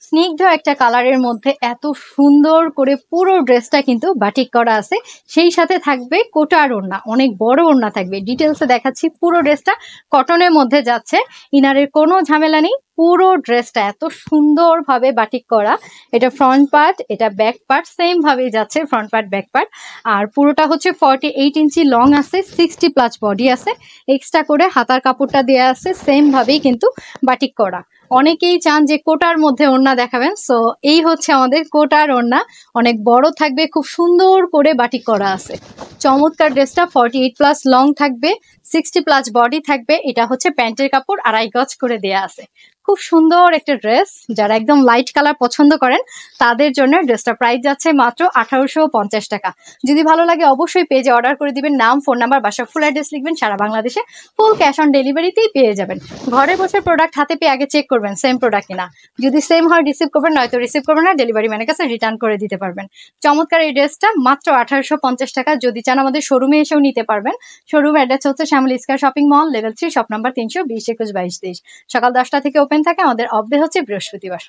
স্নিগ্ধ একটা কালারের মধ্যে এত সুন্দর করে পুরো ড্রেসটা কিন্তু বাটিক করা আছে। সেই সাথে থাকবে কোটার ওড়না, অনেক বড় ওড়না থাকবে। ডিটেলসে দেখাচ্ছি। পুরো ড্রেসটা কটনের মধ্যে যাচ্ছে, ইনারের কোনো ঝামেলা নেই। পুরো ড্রেসটা এত সুন্দরভাবে বাটিক করা। এটা ফ্রন্ট পার্ট, এটা ব্যাক পার্ট সেম ভাবেই যাচ্ছে, ফ্রন্ট পার্ট ব্যাক পার্ট। আর পুরোটা হচ্ছে 48 ইঞ্চি লং আছে, 60+ বডি আছে। এক্সট্রা করে হাতার কাপড়টা দেওয়া আছে, সেম ভাবেই কিন্তু বাটিক করা। অনেকেই চান যে কোটার মধ্যে ওড়না দেখাবেন, সো এই হচ্ছে আমাদের কোটার ওড়না। অনেক বড় থাকবে, খুব সুন্দর করে বাটিক করা আছে। চমৎকার ড্রেসটা 48+ লং থাকবে, 60+ বডি থাকবে। এটা হচ্ছে প্যান্টের কাপড়, 2.5 গজ করে দেয়া আছে। খুব সুন্দর একটা ড্রেস। যারা একদম লাইট কালার পছন্দ করেন তাদের জন্য ড্রেসটা প্রাইস যাচ্ছে মাত্র 1850 টাকা। যদি ভালো লাগে অবশ্যই পেজে অর্ডার করে দিবেন। নাম, ফোন নাম্বার, বাসা ফুল অ্যাড্রেস লিখবেন। সারা বাংলাদেশে ফুল ক্যাশ অন ডেলিভারিতেই পেয়ে যাবেন। ঘরে বসে প্রোডাক্ট হাতে পেয়ে আগে চেক করবেন সেম প্রোডাক্ট কিনা। যদি সেম হয় রিসিভ করবেন, নয়তো রিসিভ করবেন না, ডেলিভারি ম্যানের কাছে রিটার্ন করে দিতে পারবেন। চমৎকার এই ড্রেসটা মাত্র 1850 টাকা। যদি চান আমাদের শোরুমে এসেও নিতে পারবেন। শোরুম অ্যাড্রেস হচ্ছে Shyamoli square shopping mall, level 3, shop number 320, 21, 22, 23। সকাল 10টা থেকে ওপেন থাকে। আমাদের অফ ডে হচ্ছে বৃহস্পতিবার।